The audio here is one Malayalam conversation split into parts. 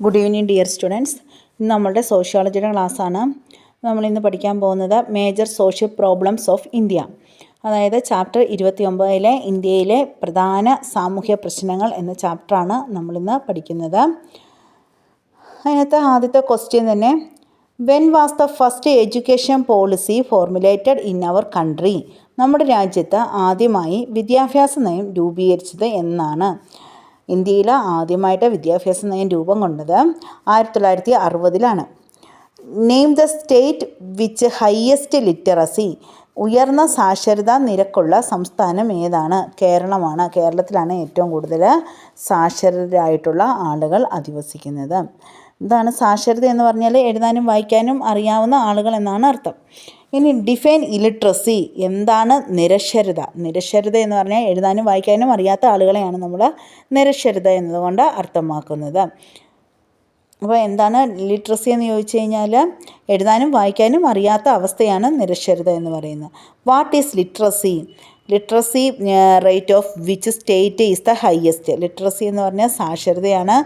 Good evening dear students. ഇന്ന് നമ്മളുടെ സോഷ്യോളജിയുടെ ക്ലാസ്സാണ്. നമ്മളിന്ന് പഠിക്കാൻ പോകുന്നത് major social problems of India, അതായത് ചാപ്റ്റർ 29 ഇന്ത്യയിലെ പ്രധാന സാമൂഹ്യ പ്രശ്നങ്ങൾ എന്ന ചാപ്റ്ററാണ് നമ്മളിന്ന് പഠിക്കുന്നത്. അതിനകത്ത് ആദ്യത്തെ ക്വസ്റ്റ്യൻ തന്നെ, when was the first education policy formulated in our country? നമ്മുടെ രാജ്യത്ത് ആദ്യമായി വിദ്യാഭ്യാസ നയം രൂപീകരിച്ചത് എന്നാണ്? ഇന്ത്യയിൽ ആദ്യമായിട്ട് വിദ്യാഭ്യാസ നയം രൂപം കൊണ്ടത് 1960-ലാണ്. Name the state which highest literacy, ഉയർന്ന സാക്ഷരതാ നിരക്കുള്ള സംസ്ഥാനം ഏതാണ്? കേരളമാണ്. കേരളത്തിലാണ് ഏറ്റവും കൂടുതൽ സാക്ഷരരായിട്ടുള്ള ആളുകൾ അധിവസിക്കുന്നത്. എന്താണ് സാക്ഷരത എന്ന് പറഞ്ഞാൽ എഴുതാനും വായിക്കാനും അറിയാവുന്ന ആളുകൾ എന്നാണ് അർത്ഥം. ഇനി ഡിഫൈൻ ഇലിട്രസി, എന്താണ് നിരക്ഷരത? നിരക്ഷരത എന്ന് പറഞ്ഞാൽ എഴുതാനും വായിക്കാനും അറിയാത്ത ആളുകളെയാണ് നമ്മൾ നിരക്ഷരത എന്നതുകൊണ്ട് അർത്ഥമാക്കുന്നത്. അപ്പോൾ എന്താണ് ലിറ്ററസി എന്ന് ചോദിച്ചു കഴിഞ്ഞാൽ എഴുതാനും വായിക്കാനും അറിയാത്ത അവസ്ഥയാണ് നിരക്ഷരത എന്ന് പറയുന്നത്. What is literacy? Literacy rate of which state is the highest? Literacy എന്ന് പറഞ്ഞാൽ സാക്ഷരതയാണ്,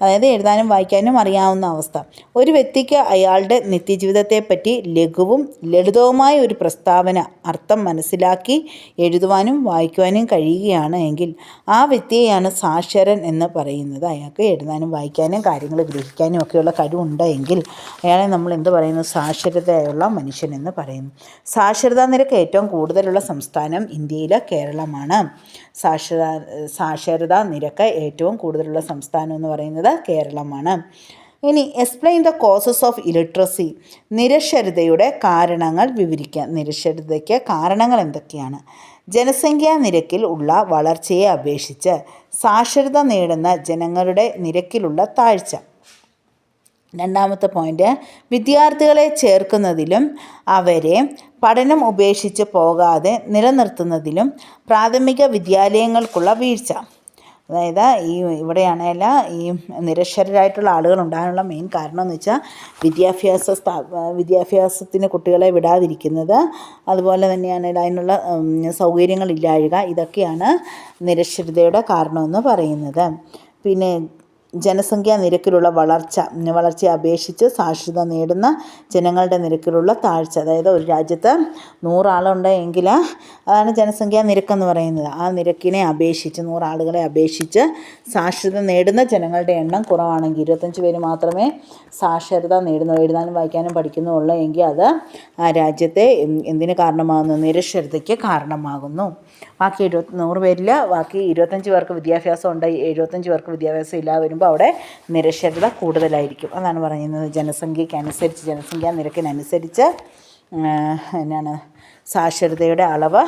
അതായത് എഴുതാനും വായിക്കാനും അറിയാവുന്ന അവസ്ഥ. ഒരു വ്യക്തിക്ക് അയാളുടെ നിത്യജീവിതത്തെപ്പറ്റി ലഘുവും ലളിതവുമായ ഒരു പ്രസ്താവന അർത്ഥം മനസ്സിലാക്കി എഴുതുവാനും വായിക്കുവാനും കഴിയുകയാണ് എങ്കിൽ ആ വ്യക്തിയെയാണ് സാക്ഷരൻ എന്ന് പറയുന്നത്. അയാൾക്ക് എഴുതാനും വായിക്കാനും കാര്യങ്ങൾ ഗ്രഹിക്കാനും ഒക്കെയുള്ള കഴിവുണ്ട് എങ്കിൽ അയാളെ നമ്മൾ എന്ത് പറയുന്നു? സാക്ഷരതയുള്ള മനുഷ്യൻ എന്ന് പറയുന്നു. സാക്ഷരതാ നിരക്ക് ഏറ്റവും കൂടുതലുള്ള സംസ്ഥാനം ഇന്ത്യയിലെ കേരളമാണ്. സാക്ഷരതാ നിരക്ക് ഏറ്റവും കൂടുതലുള്ള സംസ്ഥാനം എന്ന് പറയുന്നത് കേരളമാണ്. ഇനി എക്സ്പ്ലെയിൻ ദ കോസസ് ഓഫ് ഇലിട്രസി, നിരക്ഷരതയുടെ കാരണങ്ങൾ വിവരിക്കുക. നിരക്ഷരതയ്ക്ക് കാരണങ്ങൾ എന്തൊക്കെയാണ്? ജനസംഖ്യാ നിരക്കിൽ ഉള്ള വളർച്ചയെ അപേക്ഷിച്ച് സാക്ഷരത നേടുന്ന ജനങ്ങളുടെ നിരക്കിലുള്ള താഴ്ച. രണ്ടാമത്തെ പോയിൻ്റ്, വിദ്യാർത്ഥികളെ ചേർക്കുന്നതിലും അവരെ പഠനം ഉപേക്ഷിച്ച് പോകാതെ നിലനിർത്തുന്നതിലും പ്രാഥമിക വിദ്യാലയങ്ങൾക്കുള്ള വീഴ്ച. അതായത് ഇവിടെയാണേൽ ഈ നിരക്ഷരരായിട്ടുള്ള ആളുകൾ ഉണ്ടാകാനുള്ള മെയിൻ കാരണം എന്ന് വെച്ചാൽ വിദ്യാഭ്യാസത്തിന് കുട്ടികളെ വിടാതിരിക്കുന്നത്, അതുപോലെ തന്നെയാണെങ്കിൽ അതിനുള്ള സൗകര്യങ്ങളില്ലായ്ക, ഇതൊക്കെയാണ് നിരക്ഷരതയുടെ കാരണമെന്ന് പറയുന്നത്. പിന്നെ ജനസംഖ്യാ നിരക്കിലുള്ള വളർച്ചയെ അപേക്ഷിച്ച് സാക്ഷരത നേടുന്ന ജനങ്ങളുടെ നിരക്കിലുള്ള താഴ്ച. അതായത് ഒരു രാജ്യത്ത് 100 ആളുണ്ടെങ്കിൽ അതാണ് ജനസംഖ്യാ നിരക്കെന്ന് പറയുന്നത്. ആ നിരക്കിനെ അപേക്ഷിച്ച് 100 ആളുകളെ അപേക്ഷിച്ച് സാക്ഷരത നേടുന്ന ജനങ്ങളുടെ എണ്ണം കുറവാണെങ്കിൽ 25 പേര് മാത്രമേ സാക്ഷരത നേടുന്നു, എഴുതാനും വായിക്കാനും പഠിക്കുന്നുള്ളൂ എങ്കിൽ അത് ആ രാജ്യത്തെ എന്തിന് കാരണമാകുന്നു? നിരക്ഷരതയ്ക്ക് കാരണമാകുന്നു. ബാക്കി 100 പേരിൽ ബാക്കി 25 പേർക്ക് വിദ്യാഭ്യാസം ഉണ്ട്, 75 പേർക്ക് വിദ്യാഭ്യാസം ഇല്ലാതെ വരുമ്പോൾ അവിടെ നിരക്ഷരത കൂടുതലായിരിക്കും. അതാണ് പറയുന്നത്. ജനസംഖ്യാ നിരക്കിനനുസരിച്ച് സാക്ഷരതയുടെ അളവ്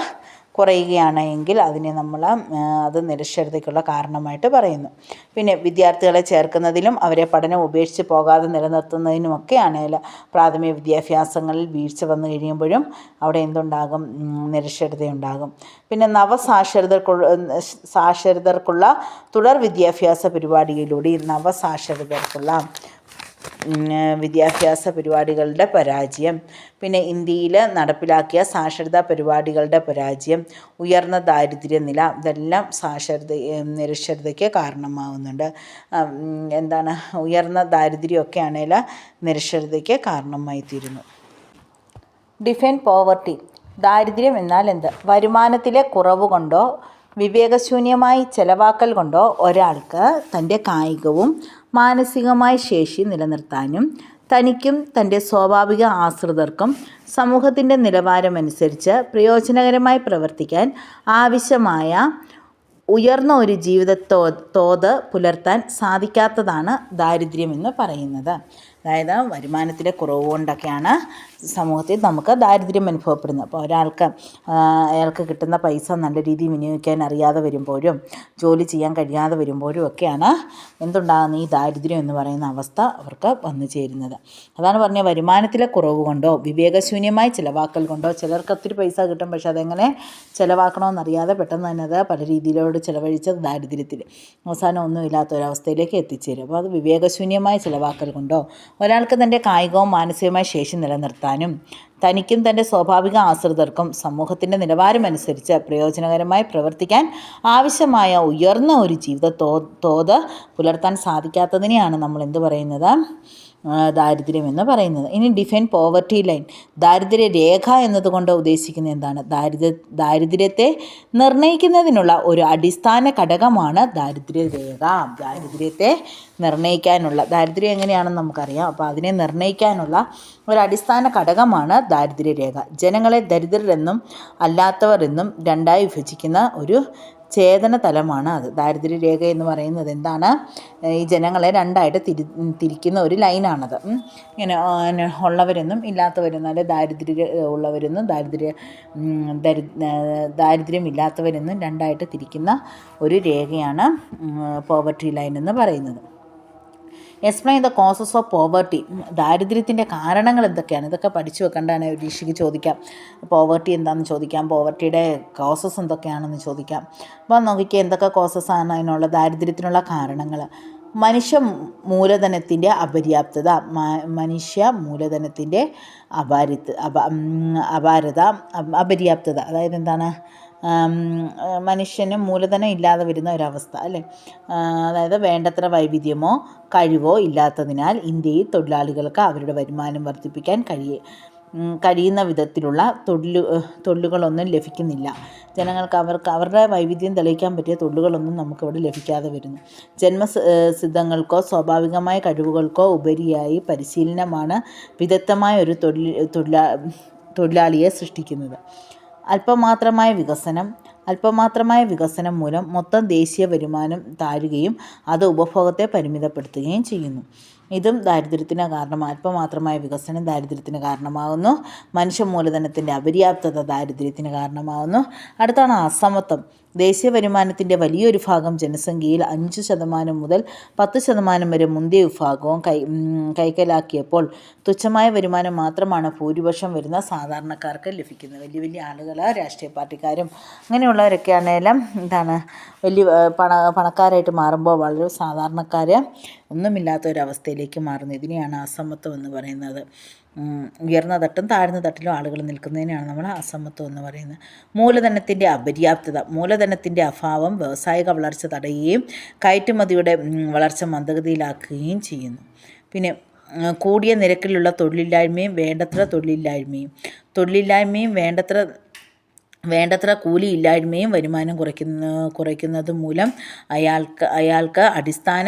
കുറയുകയാണ് എങ്കിൽ അതിനെ നമ്മൾ അത് നിരക്ഷരതയ്ക്കുള്ള കാരണമായിട്ട് പറയുന്നു. പിന്നെ വിദ്യാർത്ഥികളെ ചേർക്കുന്നതിലും അവരെ പഠനം ഉപേക്ഷിച്ച് പോകാതെ നിലനിർത്തുന്നതിനുമൊക്കെയാണെങ്കിൽ പ്രാഥമിക വിദ്യാഭ്യാസങ്ങളിൽ വീഴ്ച വന്നു കഴിയുമ്പോഴും അവിടെ എന്തുണ്ടാകും? നിരക്ഷരതയുണ്ടാകും. പിന്നെ സാക്ഷരതർക്കുള്ള തുടർ വിദ്യാഭ്യാസ പരിപാടിയിലൂടെ നവസാക്ഷരതർക്കുള്ള വിദ്യാഭ്യാസ പരിപാടികളുടെ പരാജയം. പിന്നെ ഇന്ത്യയിൽ നടപ്പിലാക്കിയ സാക്ഷരതാ പരിപാടികളുടെ പരാജയം, ഉയർന്ന ദാരിദ്ര്യനില, ഇതെല്ലാം നിരക്ഷരതയ്ക്ക് കാരണമാകുന്നുണ്ട്. എന്താണ് ഉയർന്ന ദാരിദ്ര്യമൊക്കെ ആണെങ്കിൽ നിരക്ഷരതയ്ക്ക് കാരണമായി തീരുന്നു. ഡിഫൈൻ പോവർട്ടി, ദാരിദ്ര്യം എന്നാൽ എന്ത്? വരുമാനത്തിലെ കുറവ് കൊണ്ടോ വിവേകശൂന്യമായി ചെലവാക്കൽ കൊണ്ടോ ഒരാൾക്ക് തൻ്റെ കായികവും മാനസികമായ ശേഷി നിലനിർത്താനും തനിക്കും തൻ്റെ സ്വാഭാവിക ആശ്രിതർക്കും സമൂഹത്തിൻ്റെ നിലവാരമനുസരിച്ച് പ്രയോജനകരമായി പ്രവർത്തിക്കാൻ ആവശ്യമായ ഉയർന്ന ഒരു തോത് പുലർത്താൻ സാധിക്കാത്തതാണ് ദാരിദ്ര്യമെന്ന് പറയുന്നത്. അതായത് വരുമാനത്തിലെ കുറവ് കൊണ്ടൊക്കെയാണ് സമൂഹത്തിൽ നമുക്ക് ദാരിദ്ര്യം അനുഭവപ്പെടുന്നത്. അപ്പോൾ അയാൾക്ക് കിട്ടുന്ന പൈസ നല്ല രീതിയിൽ വിനിയോഗിക്കാൻ അറിയാതെ വരുമ്പോഴും ജോലി ചെയ്യാൻ കഴിയാതെ വരുമ്പോഴും ഒക്കെയാണ് എന്തുണ്ടാകുന്നത്? ഈ ദാരിദ്ര്യം എന്ന് പറയുന്ന അവസ്ഥ അവർക്ക് വന്നു ചേരുന്നത്. അതാണ് പറഞ്ഞത്, വരുമാനത്തിലെ കുറവ് കൊണ്ടോ വിവേകശൂന്യമായി ചിലവാക്കൽ കൊണ്ടോ. ചിലർക്ക് ഒത്തിരി പൈസ കിട്ടും, പക്ഷെ അതെങ്ങനെ ചിലവാക്കണമെന്നറിയാതെ പെട്ടെന്ന് തന്നെ അത് പല രീതിയിലോട് ചിലവഴിച്ച് ദാരിദ്ര്യത്തിൽ അവസാനം ഒന്നുമില്ലാത്ത ഒരവസ്ഥയിലേക്ക് എത്തിച്ചേരും. അപ്പോൾ അത് വിവേകശൂന്യമായ ചിലവാക്കൽ കൊണ്ടോ ഒരാൾക്ക് തൻ്റെ കായികവും മാനസികമായ ശേഷി നിലനിർത്താനും തനിക്കും തൻ്റെ സ്വാഭാവിക ആശ്രിതർക്കും സമൂഹത്തിൻ്റെ നിലവാരമനുസരിച്ച് പ്രയോജനകരമായി പ്രവർത്തിക്കാൻ ആവശ്യമായ ഉയർന്ന ഒരു ജീവിത തോത് പുലർത്താൻ സാധിക്കാത്തതിനെയാണ് നമ്മൾ എന്ത് പറയുന്നത്, ദാരിദ്ര്യം എന്ന് പറയുന്നത്. ഇനി ഡിഫൈൻ പോവർട്ടി ലൈൻ. ദാരിദ്ര്യ രേഖ എന്നതുകൊണ്ട് ഉദ്ദേശിക്കുന്നത് എന്താണ്? ദാരിദ്ര്യത്തെ നിർണ്ണയിക്കുന്നതിനുള്ള ഒരു അടിസ്ഥാന ഘടകമാണ് ദാരിദ്ര്യരേഖ. ദാരിദ്ര്യത്തെ നിർണ്ണയിക്കാനുള്ള, ദാരിദ്ര്യം എങ്ങനെയാണെന്ന് നമുക്കറിയാം, അപ്പോൾ അതിനെ നിർണ്ണയിക്കാനുള്ള ഒരു അടിസ്ഥാന ഘടകമാണ് ദാരിദ്ര്യരേഖ. ജനങ്ങളെ ദരിദ്രരെന്നും അല്ലാത്തവർ എന്നും രണ്ടായി വിഭജിക്കുന്ന ഒരു ഛേദന തലമാണ് അത്. ദാരിദ്ര്യരേഖ എന്ന് പറയുന്നത് എന്താണ്? ഈ ജനങ്ങളെ രണ്ടായിട്ട് തിരിക്കുന്ന ഒരു ലൈനാണത്. ഇങ്ങനെ ഉള്ളവരെന്നും ഇല്ലാത്തവരെന്നും, അല്ലെ ദാരിദ്ര്യ ഉള്ളവരെന്നും ദാരിദ്ര്യമില്ലാത്തവരെന്നും രണ്ടായിട്ട് തിരിക്കുന്ന ഒരു രേഖയാണ് പോവർട്ടി ലൈൻ എന്ന് പറയുന്നത്. Explain the causes of poverty. ദാരിദ്ര്യത്തിൻ്റെ കാരണങ്ങൾ എന്തൊക്കെയാണ്? ഇതൊക്കെ പഠിച്ചു വെക്കേണ്ടതാണ്. പരീക്ഷയ്ക്ക് ചോദിക്കാം. പോവർട്ടി എന്താണെന്ന് ചോദിക്കാം, പോവർട്ടിയുടെ കോസസ് എന്തൊക്കെയാണെന്ന് ചോദിക്കാം. അപ്പോൾ നോക്കിക്കുക, എന്തൊക്കെ കോസസ് ആണ് അതിനുള്ള ദാരിദ്ര്യത്തിനുള്ള കാരണങ്ങൾ. മനുഷ്യ മൂലധനത്തിൻ്റെ അപര്യാപ്തത. അപര്യാപ്തത അതായത് എന്താണ്? മനുഷ്യന് മൂലധനം ഇല്ലാതെ വരുന്ന ഒരവസ്ഥ, അല്ലേ? അതായത് വേണ്ടത്ര വൈവിധ്യമോ കഴിവോ ഇല്ലാത്തതിനാൽ ഇന്ത്യയിൽ തൊഴിലാളികൾക്ക് അവരുടെ വരുമാനം വർദ്ധിപ്പിക്കാൻ കഴിയുന്ന വിധത്തിലുള്ള തൊഴിലുകളൊന്നും ലഭിക്കുന്നില്ല. ജനങ്ങൾക്ക് അവരുടെ വൈവിധ്യം തെളിയിക്കാൻ പറ്റിയ തൊഴിലുകളൊന്നും നമുക്കിവിടെ ലഭിക്കാതെ വരുന്നു. ജന്മസിദ്ധങ്ങൾക്കോ സ്വാഭാവികമായ കഴിവുകൾക്കോ ഉപരിയായി പരിശീലനമാണ് വിദഗ്ധമായ ഒരു തൊഴിലാളിയെ സൃഷ്ടിക്കുന്നത്. അല്പമാത്രമായ വികസനം മൂലം മൊത്തം ദേശീയ വരുമാനം താഴുകയും അത് ഉപഭോഗത്തെ പരിമിതപ്പെടുത്തുകയും ചെയ്യുന്നു. ഇതും ദാരിദ്ര്യത്തിന് കാരണമാണ്. അല്പമാത്രമായ വികസനം ദാരിദ്ര്യത്തിന് കാരണമാകുന്നു. മനുഷ്യ മൂലധനത്തിൻ്റെ അപര്യാപ്തത ദാരിദ്ര്യത്തിന് കാരണമാകുന്നു. അടുത്താണ് അസമത്വം. ദേശീയ വരുമാനത്തിൻ്റെ വലിയൊരു ഭാഗം ജനസംഖ്യയിൽ 5% മുതൽ 10% വരെ മുന്തിയ വിഭാഗവും കൈക്കലാക്കിയപ്പോൾ തുച്ഛമായ വരുമാനം മാത്രമാണ് ഭൂരിപക്ഷം വരുന്ന സാധാരണക്കാർക്ക് ലഭിക്കുന്നത്. വലിയ വലിയ ആളുകൾ, രാഷ്ട്രീയ പാർട്ടിക്കാരും അങ്ങനെയുള്ളവരൊക്കെയാണെങ്കിലും വലിയ പണക്കാരായിട്ട് മാറുമ്പോൾ വളരെ സാധാരണക്കാർ ഒന്നുമില്ലാത്ത ഒരവസ്ഥയിലേക്ക് മാറുന്നു. ഇതിനെയാണ് അസമത്വം എന്ന് പറയുന്നത്. ഉയർന്ന തട്ടും താഴ്ന്ന തട്ടിലും ആളുകൾ നിൽക്കുന്നതിനാണ് നമ്മൾ അസമത്വം എന്ന് പറയുന്നത്. മൂലധനത്തിൻ്റെ അപര്യാപ്തത. മൂലധനത്തിൻ്റെ അഭാവം വ്യാവസായിക വളർച്ച തടയുകയും കയറ്റുമതിയുടെ വളർച്ച മന്ദഗതിയിലാക്കുകയും ചെയ്യുന്നു. പിന്നെ കൂടിയ നിരക്കിലുള്ള തൊഴിലില്ലായ്മയും വേണ്ടത്ര കൂലിയില്ലായ്മയും വരുമാനം കുറയ്ക്കുന്നത് മൂലം അയാൾക്ക് അടിസ്ഥാന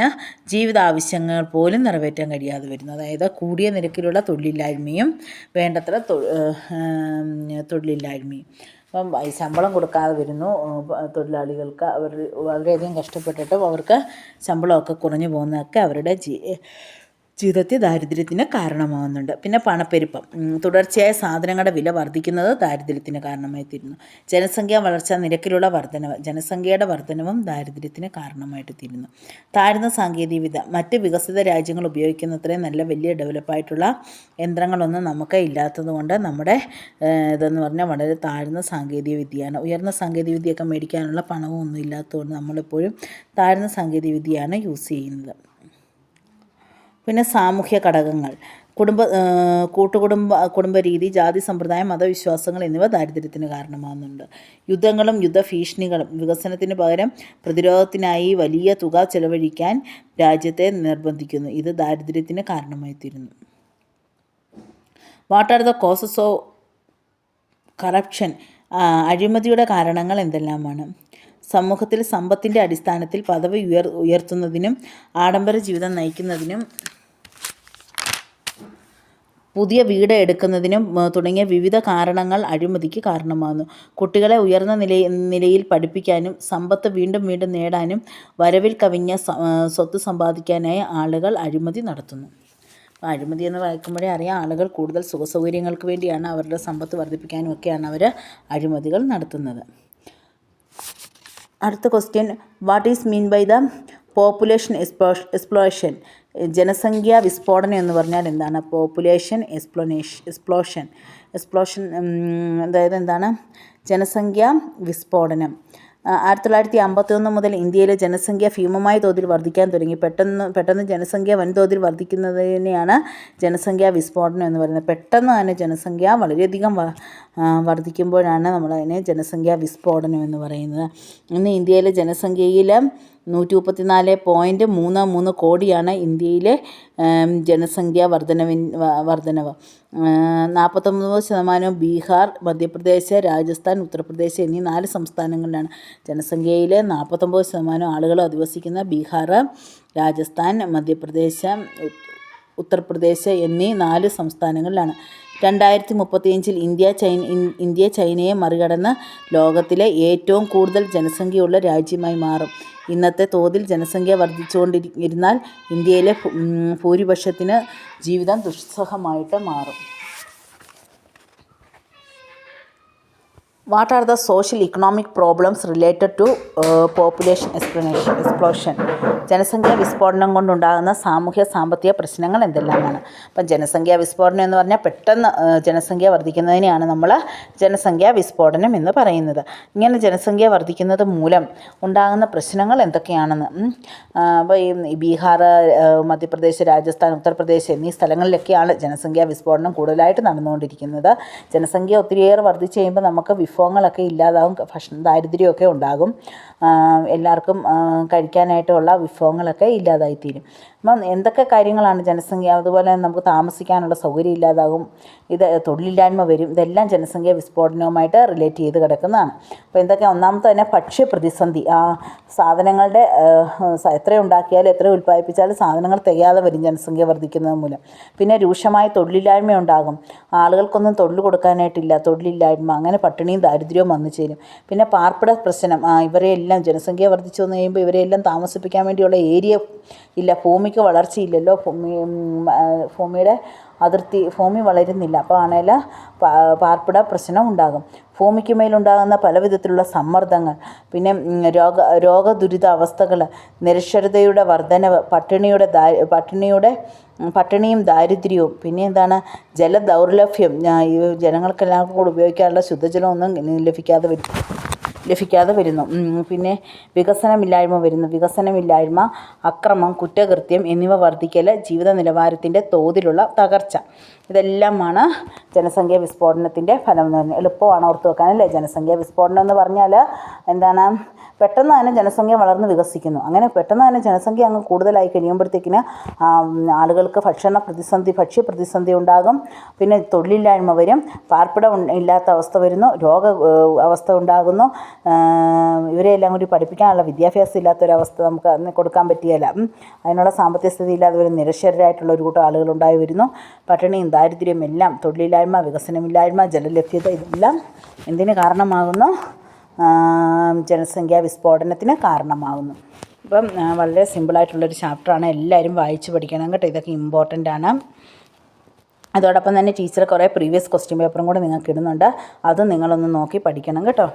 ജീവിതാവശ്യങ്ങൾ പോലും നിറവേറ്റാൻ കഴിയാതെ വരുന്നു. അതായത് കൂടിയ നിരക്കിലുള്ള തൊഴിലില്ലായ്മയും വേണ്ടത്ര തൊഴിലില്ലായ്മയും. അപ്പം ശമ്പളം കൊടുക്കാതെ വരുന്നു തൊഴിലാളികൾക്ക്. അവർ വളരെയധികം കഷ്ടപ്പെട്ടിട്ടും അവർക്ക് ശമ്പളമൊക്കെ കുറഞ്ഞു പോകുന്നതൊക്കെ അവരുടെ ജീവിതത്തിൽ ദാരിദ്ര്യത്തിന് കാരണമാകുന്നുണ്ട്. പിന്നെ പണപ്പെരുപ്പം. തുടർച്ചയായ സാധനങ്ങളുടെ വില വർദ്ധിക്കുന്നത് ദാരിദ്ര്യത്തിന് കാരണമായി തീരുന്നു. ജനസംഖ്യാ വളർച്ചാ നിരക്കിലുള്ള ജനസംഖ്യയുടെ വർധനവും ദാരിദ്ര്യത്തിന് കാരണമായിട്ട് തീരുന്നു. താഴ്ന്ന സാങ്കേതികവിദ്യ. മറ്റ് വികസിത രാജ്യങ്ങൾ ഉപയോഗിക്കുന്നത്രയും നല്ല വലിയ ഡെവലപ്പായിട്ടുള്ള യന്ത്രങ്ങളൊന്നും നമുക്ക് ഇല്ലാത്തതുകൊണ്ട് നമ്മുടെ ഇതെന്ന് പറഞ്ഞാൽ വളരെ താഴ്ന്ന സാങ്കേതികവിദ്യയാണ്. ഉയർന്ന സാങ്കേതികവിദ്യയൊക്കെ മേടിക്കാനുള്ള പണവും ഒന്നും ഇല്ലാത്തതുകൊണ്ട് നമ്മളെപ്പോഴും താഴ്ന്ന സാങ്കേതികവിദ്യയാണ് യൂസ് ചെയ്യുന്നത്. പിന്നെ സാമൂഹ്യ ഘടകങ്ങൾ. കുടുംബ രീതി, ജാതി സമ്പ്രദായം, മതവിശ്വാസങ്ങൾ എന്നിവ ദാരിദ്ര്യത്തിന് കാരണമാകുന്നുണ്ട്. യുദ്ധങ്ങളും യുദ്ധഭീഷണികളും. വികസനത്തിന് പകരം പ്രതിരോധത്തിനായി വലിയ തുക ചെലവഴിക്കാൻ രാജ്യത്തെ നിർബന്ധിക്കുന്നു. ഇത് ദാരിദ്ര്യത്തിന് കാരണമായി തീരുന്നു. What are the causes of corruption. അഴിമതിയുടെ കാരണങ്ങൾ എന്തെല്ലാമാണ്? സമൂഹത്തിൽ സമ്പത്തിൻ്റെ അടിസ്ഥാനത്തിൽ പദവി ഉയർത്തുന്നതിനും ആഡംബര ജീവിതം നയിക്കുന്നതിനും പുതിയ വീട് എടുക്കുന്നതിനും തുടങ്ങിയ വിവിധ കാരണങ്ങൾ അഴിമതിക്ക് കാരണമാകുന്നു. കുട്ടികളെ ഉയർന്ന നിലയിൽ പഠിപ്പിക്കാനും സമ്പത്ത് വീണ്ടും വീണ്ടും നേടാനും വരവിൽ കവിഞ്ഞ സ്വത്ത് സമ്പാദിക്കാനായി ആളുകൾ അഴിമതി നടത്തുന്നു. അഴിമതി എന്ന് വായിക്കുമ്പോഴേ അറിയാം, ആളുകൾ കൂടുതൽ സുഖസൗകര്യങ്ങൾക്ക് വേണ്ടിയാണ് അവരുടെ സമ്പത്ത് വർദ്ധിപ്പിക്കാനും ഒക്കെയാണ് അവർ അഴിമതികൾ നടത്തുന്നത്. അടുത്ത question, what is mean by the population explosion? ജനസംഖ്യാ വിസ്ഫോടനം എന്ന് പറഞ്ഞാൽ എന്താണ്? പോപ്പുലേഷൻ എക്സ്പ്ലോഷൻ അതായത് എന്താണ്? ജനസംഖ്യാ വിസ്ഫോടനം. 1951 മുതൽ ഇന്ത്യയിലെ ജനസംഖ്യ ഭീമമായ തോതിൽ വർദ്ധിക്കാൻ തുടങ്ങി. പെട്ടെന്ന് ജനസംഖ്യ വൻതോതിൽ വർദ്ധിക്കുന്നതിനെയാണ് ജനസംഖ്യാ വിസ്ഫോടനം എന്ന് പറയുന്നത്. പെട്ടെന്ന് തന്നെ ജനസംഖ്യ വളരെയധികം വർദ്ധിക്കുമ്പോഴാണ് നമ്മളതിനെ ജനസംഖ്യാ വിസ്ഫോടനം എന്ന് പറയുന്നത്. ഇന്ന് ഇന്ത്യയിലെ ജനസംഖ്യയിൽ 134.33 കോടിയാണ് ഇന്ത്യയിലെ ജനസംഖ്യാ വർധനവ്. 49% ബീഹാർ, മധ്യപ്രദേശ്, രാജസ്ഥാൻ, ഉത്തർപ്രദേശ് എന്നീ 4 സംസ്ഥാനങ്ങളിലാണ്. ജനസംഖ്യയിൽ 49% ആളുകൾ അധിവസിക്കുന്ന ബീഹാർ, രാജസ്ഥാൻ, മധ്യപ്രദേശ്, ഉത്തർപ്രദേശ് എന്നീ 4 സംസ്ഥാനങ്ങളിലാണ്. 2035 ഇന്ത്യ ചൈനയെ മറികടന്ന് ലോകത്തിലെ ഏറ്റവും കൂടുതൽ ജനസംഖ്യയുള്ള രാജ്യമായി മാറും. ഇന്നത്തെ തോതിൽ ജനസംഖ്യ വർദ്ധിച്ചുകൊണ്ടിരുന്നാൽ ഇന്ത്യയിലെ ഭൂരിപക്ഷത്തിന് ജീവിതം ദുസ്സഹമായിട്ട് മാറും. What are the social economic problems related to population explosion? ജനസംഖ്യാ വിസ്ഫോടനം കൊണ്ടുണ്ടാകുന്ന സാമൂഹ്യ സാമ്പത്തിക പ്രശ്നങ്ങൾ എന്തെല്ലാമാണ്? അപ്പം ജനസംഖ്യാ വിസ്ഫോടനം എന്ന് പറഞ്ഞാൽ പെട്ടെന്ന് ജനസംഖ്യ വർദ്ധിക്കുന്നതിനെയാണ് നമ്മൾ ജനസംഖ്യാ വിസ്ഫോടനം എന്ന് പറയുന്നത്. ഇങ്ങനെ ജനസംഖ്യ വർദ്ധിക്കുന്നത് മൂലം ഉണ്ടാകുന്ന പ്രശ്നങ്ങൾ എന്തൊക്കെയാണെന്ന് അപ്പോൾ ഈ ബീഹാർ, മധ്യപ്രദേശ്, രാജസ്ഥാൻ, ഉത്തർപ്രദേശ് എന്നീ സ്ഥലങ്ങളിലൊക്കെയാണ് ജനസംഖ്യാ വിസ്ഫോടനം കൂടുതലായിട്ട് നടന്നുകൊണ്ടിരിക്കുന്നത്. ജനസംഖ്യ ഒത്തിരിയേറെ വർദ്ധിച്ച് കഴിയുമ്പോൾ നമുക്ക് വിഭവങ്ങളൊക്കെ ഇല്ലാതാകും, ദാരിദ്ര്യമൊക്കെ ഉണ്ടാകും, എല്ലാവർക്കും കഴിക്കാനായിട്ടുള്ള വിഭവങ്ങളൊക്കെ ഇല്ലാതായിത്തീരും. അപ്പം എന്തൊക്കെ കാര്യങ്ങളാണ് ജനസംഖ്യ, അതുപോലെ നമുക്ക് താമസിക്കാനുള്ള സൗകര്യം ഇല്ലാതാകും, ഇത് തൊഴിലില്ലായ്മ വരും, ഇതെല്ലാം ജനസംഖ്യ വിസ്ഫോടനവുമായിട്ട് റിലേറ്റ് ചെയ്ത് കിടക്കുന്നതാണ്. അപ്പോൾ എന്തൊക്കെ? ഒന്നാമത്തെ തന്നെ ഭക്ഷ്യപ്രതിസന്ധി. സാധനങ്ങളുടെ എത്ര ഉണ്ടാക്കിയാലും എത്ര ഉൽപ്പാദിപ്പിച്ചാലും സാധനങ്ങൾ തികയാതെ വരും ജനസംഖ്യ വർദ്ധിക്കുന്നത് മൂലം. പിന്നെ രൂക്ഷമായ തൊഴിലില്ലായ്മ ഉണ്ടാകും, ആളുകൾക്കൊന്നും തൊഴിൽ കൊടുക്കാനായിട്ടില്ല, തൊഴിലില്ലായ്മ, അങ്ങനെ പട്ടിണിയും ദാരിദ്ര്യവും വന്നു ചേരും. പിന്നെ പാർപ്പിട പ്രശ്നം, ഇവരെയെല്ലാം ജനസംഖ്യ വർദ്ധിച്ചു വന്നു കഴിയുമ്പോൾ ഇവരെയെല്ലാം താമസിപ്പിക്കാൻ വേണ്ടിയുള്ള ഏരിയ ഇല്ല, ഭൂമിക്ക് വളർച്ചയില്ലല്ലോ, ഭൂമിയുടെ ഭൂമി വളരുന്നില്ല. അപ്പോൾ ആണെങ്കിൽ പാർപ്പിട പ്രശ്നം ഉണ്ടാകും. ഭൂമിക്ക് മേലുണ്ടാകുന്ന പല വിധത്തിലുള്ള സമ്മർദ്ദങ്ങൾ, പിന്നെ രോഗദുരിതാവസ്ഥകൾ, നിരക്ഷരതയുടെ വർധനവ്, പട്ടിണിയും ദാരിദ്ര്യവും, പിന്നെ എന്താണ്, ജലദൗർലഭ്യം, ജനങ്ങൾക്കെല്ലാവർക്കും കൂടെ ഉപയോഗിക്കാനുള്ള ശുദ്ധജലമൊന്നും ലഭിക്കാതെ വരുന്നു. പിന്നെ വികസനമില്ലായ്മ, അക്രമം, കുറ്റകൃത്യം എന്നിവ വർദ്ധിക്കൽ, ജീവിത നിലവാരത്തിൻ്റെ തോതിലുള്ള തകർച്ച, ഇതെല്ലാമാണ് ജനസംഖ്യാ വിസ്ഫോടനത്തിൻ്റെ ഫലം എന്ന് പറഞ്ഞാൽ. എളുപ്പമാണ് ഓർത്ത് വെക്കാനല്ലേ. ജനസംഖ്യാ വിസ്ഫോടനം എന്ന് പറഞ്ഞാൽ എന്താണ്? പെട്ടെന്ന് തന്നെ ജനസംഖ്യ വളർന്ന് വികസിക്കുന്നു. അങ്ങനെ പെട്ടെന്ന് തന്നെ ജനസംഖ്യ അങ്ങ് കൂടുതലായി കഴിയുമ്പോഴത്തേക്കിന് ആളുകൾക്ക് ഭക്ഷ്യപ്രതിസന്ധി ഉണ്ടാകും, പിന്നെ തൊഴിലില്ലായ്മ വരും, പാർപ്പിടം ഇല്ലാത്ത അവസ്ഥ വരുന്നു, അവസ്ഥ ഉണ്ടാകുന്നു, ഇവരെയെല്ലാം കൂടി പഠിപ്പിക്കാനുള്ള വിദ്യാഭ്യാസം ഇല്ലാത്തൊരവസ്ഥ നമുക്ക് അന്ന് കൊടുക്കാൻ പറ്റിയല്ല. അതിനുള്ള സാമ്പത്തിക സ്ഥിതി ഇല്ലാതെ വരും, നിരക്ഷരരായിട്ടുള്ള ഒരു കൂട്ടം ആളുകളുണ്ടായി വരുന്നു. പട്ടിണിയും ദാരിദ്ര്യവും എല്ലാം, തൊഴിലില്ലായ്മ, വികസനമില്ലായ്മ, ജലലഭ്യത, ഇതെല്ലാം എന്തിന് കാരണമാകുന്നു? ജനസംഖ്യാ വിസ്ഫോടനത്തിന് കാരണമാകുന്നു. ഇപ്പം വളരെ സിമ്പിളായിട്ടുള്ളൊരു ചാപ്റ്ററാണ്, എല്ലാവരും വായിച്ച് പഠിക്കണം കേട്ടോ. ഇതൊക്കെ ഇമ്പോർട്ടൻ്റ് ആണ്. അതോടൊപ്പം തന്നെ ടീച്ചർ കുറേ പ്രീവിയസ് ക്വസ്റ്റ്യൻ പേപ്പറും കൂടെ നിങ്ങൾക്ക് ഇടുന്നുണ്ട്, അതും നിങ്ങളൊന്ന് നോക്കി പഠിക്കണം കേട്ടോ.